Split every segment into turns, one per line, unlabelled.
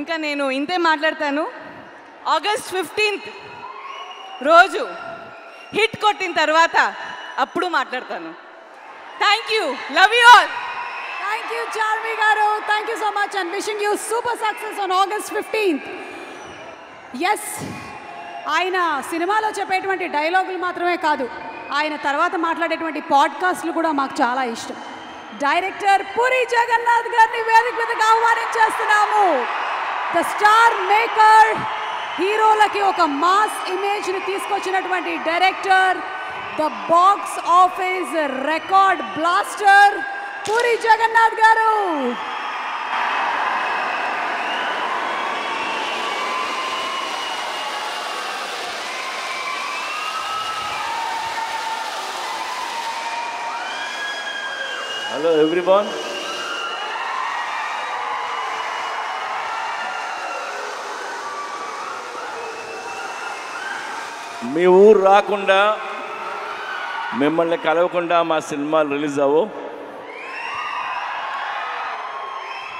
ఇంకా నేను ఇంతే మాట్లాడతాను. ఆగస్ట్ 15th రోజు హిట్ కొట్టిన తర్వాత అప్పుడు మాట్లాడతాను. Thank you, love you all.
Thank you, Charmi garu. Thank you so much and wishing you super success on August 15th. Yes, ఆయన సినిమాలో చెప్పేటువంటి డైలాగులు మాత్రమే కాదు, ఆయన తర్వాత మాట్లాడేటువంటి పాడ్కాస్ట్లు కూడా మాకు చాలా ఇష్టం. డైరెక్టర్ పూరి జగన్నాథ్ గారిని వేదిక మీదకి ఆహ్వానించేస్తున్నాము. ద స్టార్ మేకర్, హీరోలకి ఒక మాస్ ఇమేజ్ని తీసుకొచ్చినటువంటి director, the box office record blaster Puri Jagannadh garu.
Hello everyone. మీ ఊరు రాకుండా మిమ్మల్ని కలవకుండా మా సినిమాలు రిలీజ్ అవ్వవు.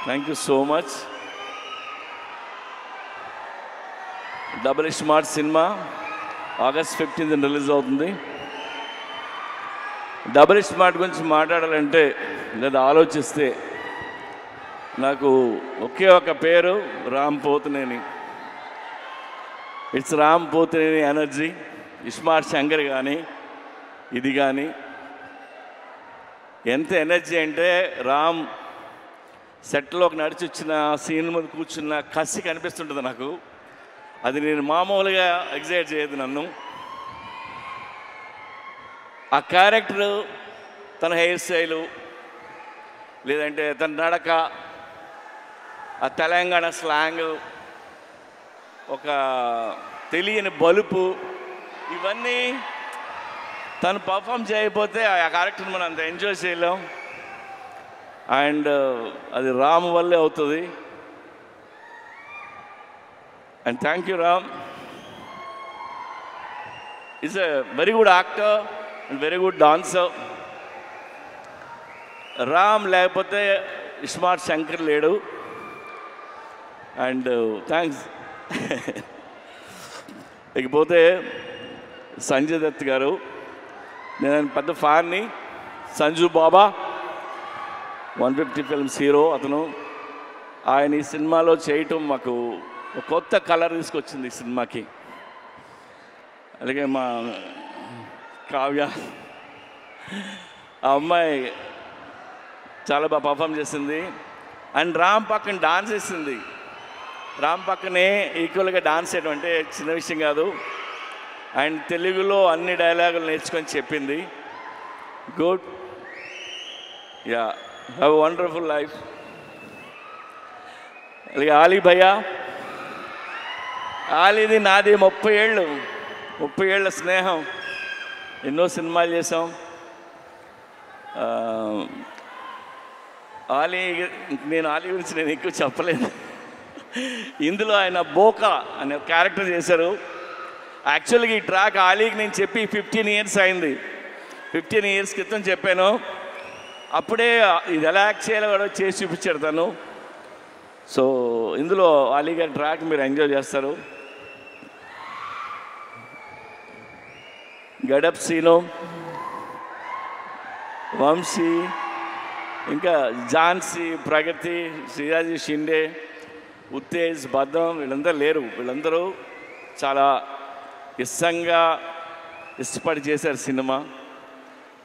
Thank you so much. Double smart సినిమా ఆగస్ట్ 15th రిలీజ్ అవుతుంది. డబుల్ స్మార్ట్ గురించి మాట్లాడాలంటే లేదా ఆలోచిస్తే నాకు ఒకే ఒక పేరు, Ram Pothineni. It's Ram Pothineni energy. Smart Shankar కానీ ఇది కానీ ఎంత ఎనర్జీ అంటే, రామ్ సెట్లోకి నడిచి వచ్చిన సీన్ ముందు కూర్చున్న కసి కనిపిస్తుంటుంది నాకు. అది నేను మామూలుగా ఎగ్జైట్ చేయదు నన్ను. ఆ క్యారెక్టరు, తన హెయిర్ స్టైలు, లేదంటే తన నడక, ఆ తెలంగాణ స్లాంగ్, ఒక తెలియని బలుపు, ఇవన్నీ తను పర్ఫామ్ చేయకపోతే ఆ క్యారెక్టర్ని మనం అంత ఎంజాయ్ చేయలేం. అండ్ అది రామ్ వల్లే అవుతుంది. And thank you Ram. Is a very good actor and very good dancer. Ram లేకపోతే స్మార్ట్ శంకర్ లేడు. And thanks. ఇకపోతే సంజయ్ దత్ గారు, నేను పెద్ద ఫ్యాన్ని. సంజు బాబా 150 ఫిల్మ్స్ హీరో అతను. ఆయన ఈ సినిమాలో చేయటం మాకు ఒక కొత్త కలర్ తీసుకొచ్చింది ఈ సినిమాకి. అలాగే మా కావ్య, ఆ అమ్మాయి చాలా బాగా పర్ఫామ్ చేసింది. అండ్ రామ్ పక్కన డాన్స్ చేసింది. రామ్ పక్కనే ఈక్వల్గా డాన్స్ చేయడం అంటే చిన్న విషయం కాదు. అండ్ తెలుగులో అన్ని డైలాగులు నేర్చుకొని చెప్పింది. Good. Yeah, have a wonderful life. అలాగే ఆలీ భయ్యా, ఆలీది నాది 30 ఏళ్ళ స్నేహం. ఎన్నో సినిమాలు చేసాం. నేను ఆలీ గురించి నేను ఎక్కువ చెప్పలేదు. ఇందులో ఆయన బోకా అనే క్యారెక్టర్ చేశారు. యాక్చువల్గా ఈ ట్రాక్ ఆలీకి నేను చెప్పి 15 years అయింది. 15 years క్రితం చెప్పాను. అప్పుడే ఇది ఎలా యాక్ట్ చేయాలో కూడా చేసి చూపించాడు తను. సో ఇందులో ఆలీ గారి ట్రాక్ మీరు ఎంజాయ్ చేస్తారు. గడప్ సీను, వంశీ, ఇంకా ఝాన్సీ, ప్రగతి, శ్రీరాజీ షిండే, ఉత్తేజ్, భద్రం, వీళ్ళందరూ లేరు. వీళ్ళందరూ చాలా ఇష్టపడి చేశారు సినిమా.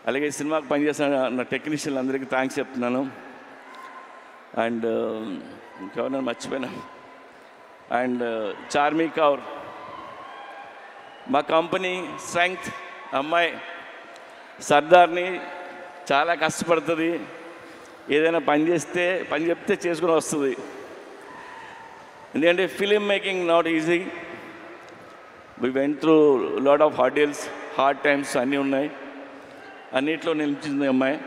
అలాగే ఈ సినిమాకి పనిచేసిన నా టెక్నీషియన్లు అందరికీ థ్యాంక్స్ చెప్తున్నాను. అండ్ ఇంకెవరైనా మర్చిపోయినా. అండ్ చార్మి కౌర్, మా కంపెనీ స్ట్రెంగ్త్ అమ్మాయి, సర్దార్ని, చాలా కష్టపడుతుంది. ఏదైనా పని చెప్తే చేసుకుని వస్తుంది. ఎందుకంటే film making not easy. We went through lot of hurdles, hard times అన్నీ ఉన్నాయి. అన్నిట్లో నిలిచింది అమ్మాయి.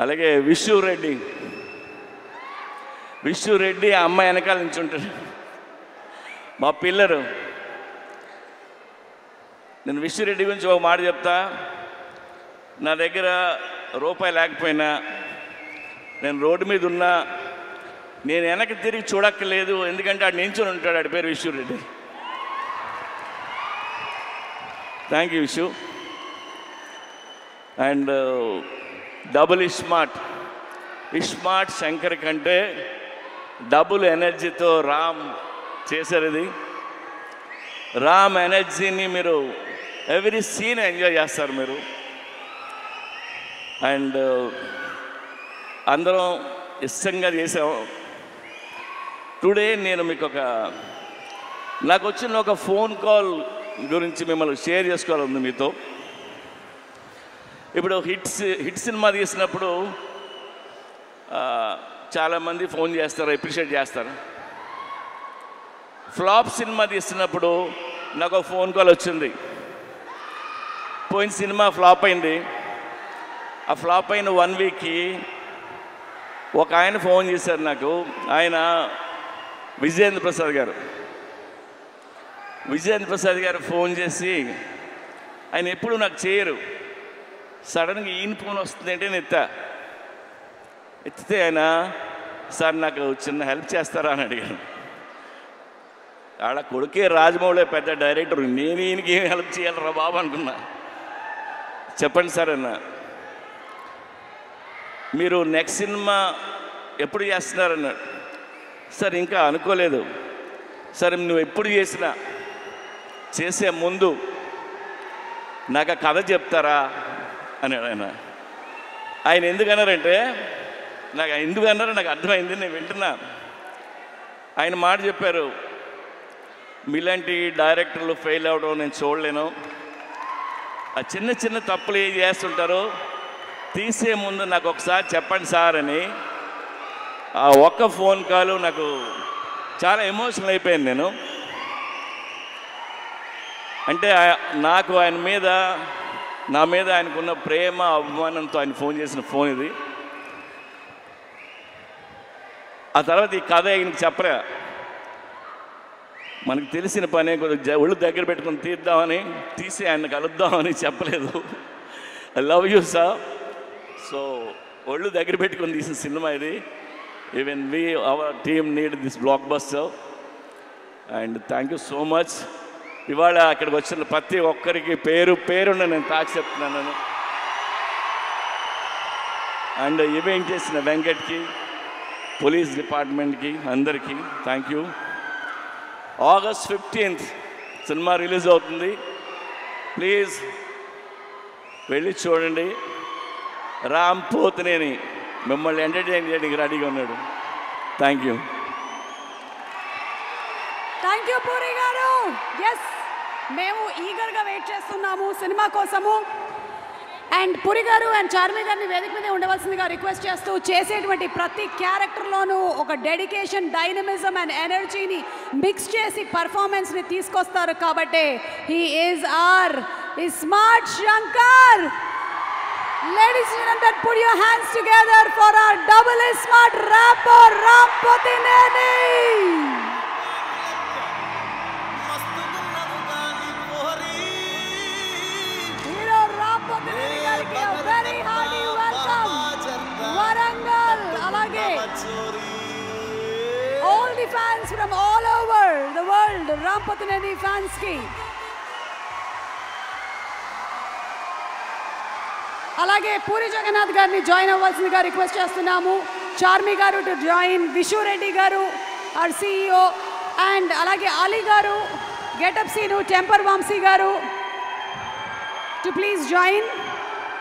అలాగే విష్ణు రెడ్డి ఆ అమ్మాయి వెనకాల నిల్చుంటాడు, మా పిల్లరు. నేను విష్ణు రెడ్డి గురించి ఒక మాట చెప్తా. నా దగ్గర రూపాయి లేకపోయినా, నేను రోడ్డు మీద ఉన్నా, నేను వెనక్కి తిరిగి చూడక్కర్లేదు, ఎందుకంటే ఆడు నించుని ఉంటాడు, ఆడి పేరు Vishwa Reddy. Thank you Vishu. And double iSmart Shankar కంటే డబుల్ ఎనర్జీతో రామ్ చేశారు. ఇది రామ్ ఎనర్జీని మీరు ఎవ్రీ సీన్ ఎంజాయ్ చేస్తారు మీరు. అండ్ అందరం ఇష్టంగా చేసాం. టుడే నేను మీకు నాకు వచ్చిన ఒక ఫోన్ కాల్ గురించి మిమ్మల్ని షేర్ చేసుకోవాలంది మీతో. ఇప్పుడు హిట్ సినిమా తీసినప్పుడు చాలామంది ఫోన్ చేస్తారు, అప్రిషియేట్ చేస్తారు. ఫ్లాప్ సినిమా తీస్తున్నప్పుడు నాకు ఒక ఫోన్ కాల్ వచ్చింది. పోయిన సినిమా ఫ్లాప్ అయింది. ఆ ఫ్లాప్ అయిన 1 వీక్కి ఒక ఆయన ఫోన్ చేశారు నాకు. ఆయన విజయేంద్ర ప్రసాద్ గారు ఫోన్ చేసి, ఆయన ఎప్పుడు నాకు చేయరు, సడన్గా ఈయన ఫోన్ వస్తుంది అంటే నేను ఎత్తితే ఆయన, సార్ నాకు చిన్న హెల్ప్ చేస్తారా అని అడిగాను. ఆడ కొడుకే రాజమౌళి పెద్ద డైరెక్టర్, నేను ఈయనకి ఏం హెల్ప్ చేయాలరా బాబు అనుకున్నా. చెప్పండి సార్ అన్న, మీరు నెక్స్ట్ సినిమా ఎప్పుడు చేస్తున్నారన్నాడు. సార్ ఇంకా అనుకోలేదు. సరే నువ్వు ఎప్పుడు చేసే ముందు నాకు ఆ కథ చెప్తారా అన్నాడు ఆయన. ఆయన ఎందుకన్నారంటే, ఎందుకన్నారో నాకు అర్థమైంది, నేను వింటున్నా. ఆయన మాట చెప్పారు, మీలాంటి డైరెక్టర్లు ఫెయిల్ అవ్వడం నేను చూడలేను. ఆ చిన్న చిన్న తప్పులు ఏం చేస్తుంటారో తీసే ముందు నాకు ఒకసారి చెప్పండి సార్ అని. ఆ ఒక్క ఫోన్ కాల్ నాకు చాలా ఎమోషనల్ అయిపోయాను నేను. అంటే నాకు నా మీద ఆయనకున్న ప్రేమ అభిమానంతో ఆయన ఫోన్ చేసిన ఫోన్ ఇది. ఆ తర్వాత ఈ కథ ఆయనకి చెప్పలే, మనకు తెలిసిన పని కొద్దిగా ఒళ్ళు దగ్గర పెట్టుకుని తీసి ఆయన కలుద్దామని చెప్పలేదు. I love you sir. So ఒళ్ళు దగ్గర పెట్టుకొని తీసిన సినిమా ఇది. Even our team need this block buster. And thank you so much. ఇవాళ అక్కడికి వచ్చిన ప్రతి ఒక్కరికి పేరున్న నేను తాకి చెప్తున్నాను. అండ్ ఈవెంట్ చేసిన వెంకట్కి, పోలీస్ డిపార్ట్మెంట్కి, అందరికీ thank you. August 15th cinema release అవుతుంది. ప్లీజ్ వెళ్ళి చూడండి. రామ్ పోతినేని మిమ్మల్ని ఎంటర్టైన్ చేయడానికి రెడీగా ఉన్నాడు. Thank you.
Thank you puri గారు. ఎస్, మేము ఈగర్గా వెయిట్ చేస్తున్నాము సినిమా కోసము. అండ్ పూరి గారు అండ్ చార్మి గారిని వేదిక మీద ఉండవలసిందిగా రిక్వెస్ట్ చేస్తూ, చేసేటువంటి ప్రతి క్యారెక్టర్లోనూ ఒక డెడికేషన్, డైనమిజం అండ్ ఎనర్జీని మిక్స్ చేసి పర్ఫార్మెన్స్ని తీసుకొస్తారు. కాబట్టి he is our iSmart Shankar. Ladies and gentlemen, put your hands together for our double smart rapper Ram Potineni. Hero Ram Potineni gariki a very hearty welcome. Warangal alage all the fans from all over the world, Ram Potineni fans ki. అలాగే పూరి జగన్నాథ్ గారిని join అవ్వాల్సిందిగా request చేస్తున్నాము. చార్మి గారు to join, Vishwa Reddy గారు are CEO, and అలాగే అలీ గారు, getup scene, temper Vamsi గారు to please join.